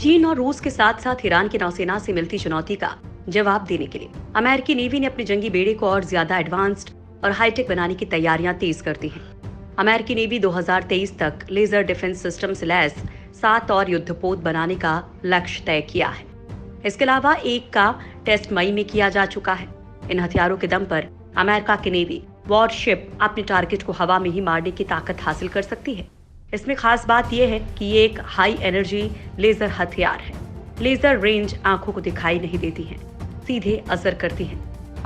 चीन और रूस के साथ साथ ईरान की नौसेना से मिलती चुनौती का जवाब देने के लिए अमेरिकी नेवी ने अपने जंगी बेड़े को और ज्यादा एडवांस्ड और हाईटेक बनाने की तैयारियां तेज कर दी हैं। अमेरिकी नेवी 2023 तक लेजर डिफेंस सिस्टम से लैस 7 और युद्धपोत बनाने का लक्ष्य तय किया है। इसके अलावा एक का टेस्ट मई में किया जा चुका है। इन हथियारों के दम पर अमेरिका की नेवी वॉरशिप अपने टारगेट को हवा में ही मारने की ताकत हासिल कर सकती है। इसमें खास बात यह है कि ये एक हाई एनर्जी लेजर हथियार है। लेजर रेंज आंखों को दिखाई नहीं देती है, सीधे असर करती है।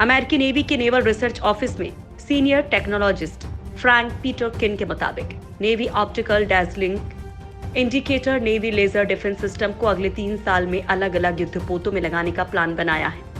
अमेरिकी नेवी के नेवल रिसर्च ऑफिस में सीनियर टेक्नोलॉजिस्ट फ्रैंक पीटरकिन के मुताबिक navy optical dazzling indicator navy laser defence system को अगले 3 साल में अलग अलग युद्धपोतों में लगाने का प्लान बनाया है।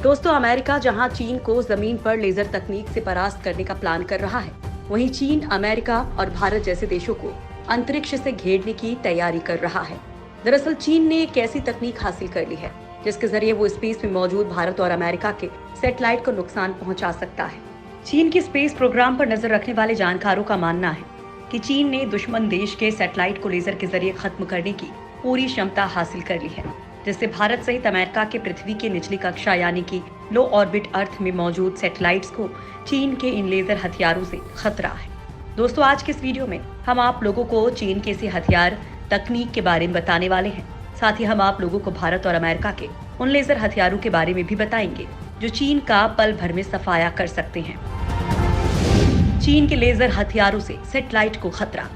दोस्तों, अमेरिका जहां चीन को जमीन पर लेजर तकनीक से परास्त करने का प्लान कर रहा है, वहीं चीन अमेरिका और भारत जैसे देशों को अंतरिक्ष से घेरने की तैयारी कर रहा है। दरअसल चीन ने एक ऐसी तकनीक हासिल कर ली है जिसके जरिए वो स्पेस में मौजूद भारत और अमेरिका के सैटेलाइट को नुकसान पहुंचा सकता है। चीन के स्पेस प्रोग्राम पर नजर रखने वाले जानकारों का मानना है कि चीन ने दुश्मन देश के सैटेलाइट को लेजर के जरिए खत्म करने की पूरी क्षमता हासिल कर ली है, जिससे भारत सहित अमेरिका के पृथ्वी की निचली कक्षा यानी कि लो ऑर्बिट अर्थ में मौजूद सैटेलाइट्स को चीन के इन लेजर हथियारों से खतरा है। दोस्तों, आज के इस वीडियो में हम आप लोगों को चीन के इसी हथियार तकनीक के बारे में बताने वाले हैं। साथ ही हम आप लोगों को भारत और अमेरिका के उन लेजर हथियारों के बारे में भी बताएंगे जो चीन का पल भर में सफाया कर सकते हैं। चीन के लेजर हथियारों से सैटेलाइट को खतरा।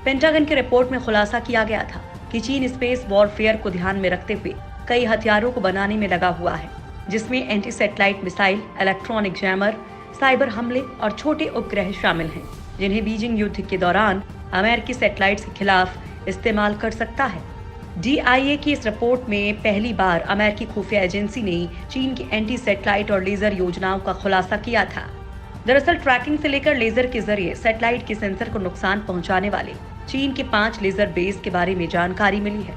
पेंटागन की रिपोर्ट में खुलासा किया गया था कि चीन स्पेस वॉरफेयर को ध्यान में रखते हुए कई हथियारों को बनाने में लगा हुआ है, जिसमें anti satellite missile, electronic jammer, cyber हमले और छोटे उपग्रह शामिल हैं, जिन्हें बीजिंग युद्ध के दौरान अमेरिकी सैटेलाइट के खिलाफ इस्तेमाल कर सकता है। DIA की इस रिपोर्ट में पहली बार अमेरिकी खुफिया एजेंसी ने चीन की एंटी सैटेलाइट और लेजर योजनाओं का खुलासा किया था। दरअसल ट्रैकिंग से लेकर लेजर के जरिए सैटेलाइट के सेंसर को नुकसान पहुंचाने वाले चीन के 5 लेजर बेस के बारे में जानकारी मिली है,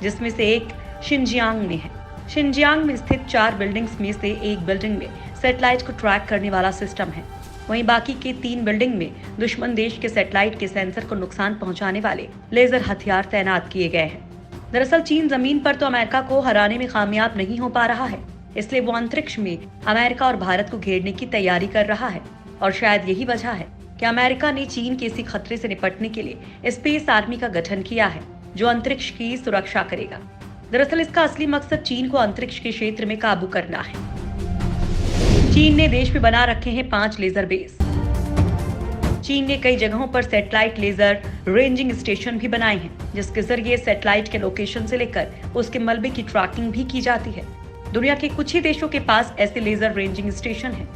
जिसमें से एक शिनजियांग में है। शिनजियांग में स्थित 4 बिल्डिंग्स में से एक बिल्डिंग में सैटेलाइट को ट्रैक करने वाला सिस्टम है, वहीं बाकी के 3 बिल्डिंग में दुश्मन देश के सैटेलाइट के सेंसर को नुकसान पहुंचाने वाले लेजर हथियार तैनात किए गए हैं। दरअसल चीन जमीन पर तो अमेरिका को हराने में कामयाब नहीं हो पा रहा है, इसलिए वो अंतरिक्ष में अमेरिका और भारत को घेरने की तैयारी कर रहा है। और शायद यही वजह है कि अमेरिका ने चीन के इसी खतरे से निपटने के लिए स्पेस आर्मी का गठन किया है, जो अंतरिक्ष की सुरक्षा करेगा। दरअसल इसका असली मकसद चीन को अंतरिक्ष के क्षेत्र में काबू करना है। चीन ने देश में बना रखे हैं 5 लेजर बेस। चीन ने कई जगहों पर सैटेलाइट लेजर रेंजिंग स्टेशन भी बनाए हैं, जिसके जरिए सैटेलाइट के लोकेशन से लेकर उसके मलबे की ट्रैकिंग भी की जाती है। दुनिया के कुछ ही देशों के पास ऐसे लेजर रेंजिंग स्टेशन हैं।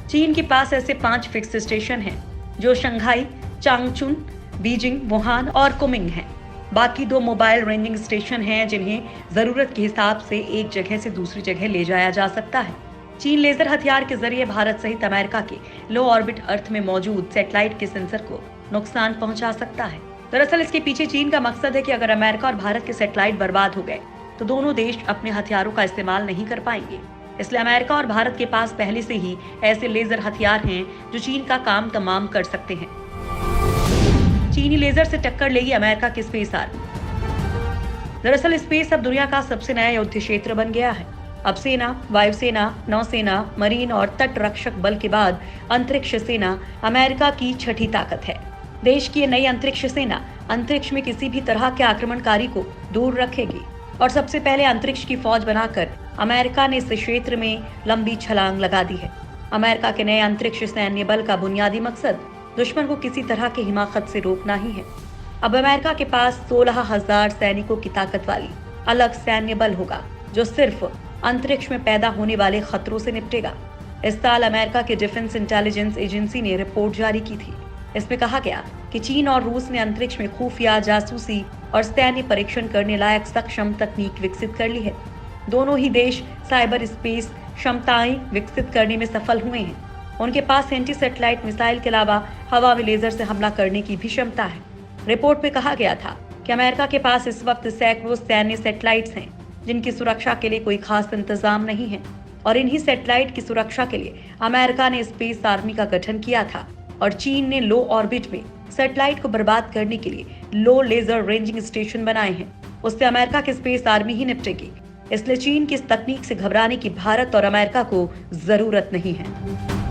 चीन के पास ऐसे 5 फिक्स स्टेशन हैं, जो शंघाई, चांगचुन, बीजिंग, वुहान और कुमिंग हैं। बाकी 2 मोबाइल रेंजिंग स्टेशन हैं, जिन्हें जरूरत के हिसाब से एक जगह से दूसरी जगह ले जाया जा सकता है। चीन लेजर हथियार के जरिए भारत सहित अमेरिका के लो ऑर्बिट अर्थ में मौजूद सैटेलाइट के सेंसर को नुकसान पहुंचा सकता है। दरअसल इसके पीछे चीन का मकसद है कि अगर अमेरिका और भारत के सैटेलाइट बर्बाद हो गए तो दोनों देश अपने हथियारों का इस्तेमाल नहीं कर पाएंगे। इसलिए अमेरिका और भारत के पास पहले से ही ऐसे लेजर हथियार हैं जो चीन का काम तमाम कर सकते हैं। चीनी लेजर से टक्कर लेगी अमेरिका की स्पेस आर्मी। दरअसल स्पेस अब दुनिया का सबसे नया युद्ध क्षेत्र बन गया है। अब सेना, वायुसेना, नौसेना, मरीन और तट रक्षक बल के बाद अंतरिक्ष सेना अमेरिका की 6ठी ताकत है। देश की नई अंतरिक्ष सेना अंतरिक्ष में किसी भी तरह के आक्रमणकारी को दूर रखेगी और सबसे पहले अंतरिक्ष की फौज बनाकर अमेरिका ने इस क्षेत्र में लंबी छलांग लगा दी है। अमेरिका के नए अंतरिक्ष सैन्य बल का बुनियादी मकसद दुश्मन को किसी तरह के हिमाकत से रोकना ही है। अब अमेरिका के पास 16,000 सैनिकों की ताकत वाली अलग सैन्य बल होगा, जो सिर्फ अंतरिक्ष में पैदा होने वाले खतरों से निपटेगा। इस साल अमेरिका के डिफेंस इंटेलिजेंस एजेंसी ने रिपोर्ट जारी की थी। इसमें कहा गया कि चीन और रूस ने अंतरिक्ष में खुफिया, जासूसी और सैन्य परीक्षण करने लायक सक्षम तकनीक विकसित कर ली है। दोनों ही देश साइबर स्पेस क्षमताएं विकसित करने में सफल हुए हैं। उनके पास एंटी सैटेलाइट मिसाइल के अलावा हवा में लेजर से हमला करने की भी क्षमता है। रिपोर्ट में कहा गया था कि अमेरिका के पास इस वक्त सैकड़ों सैन्य सैटेलाइट्स हैं, जिनकी सुरक्षा के लिए कोई खास इंतजाम नहीं है। और इन्हीं सैटेलाइट की सुरक्षा के लिए अमेरिका ने स्पेस आर्मी का गठन किया था और चीन ने लो ऑर्बिट में सैटेलाइट को बर्बाद करने के लिए लो लेजर रेंजिंग स्टेशन बनाए हैं। उससे अमेरिका की स्पेस आर्मी ही निपटेगी। इसलिए चीन की इस तकनीक से घबराने की भारत और अमेरिका को जरूरत नहीं है।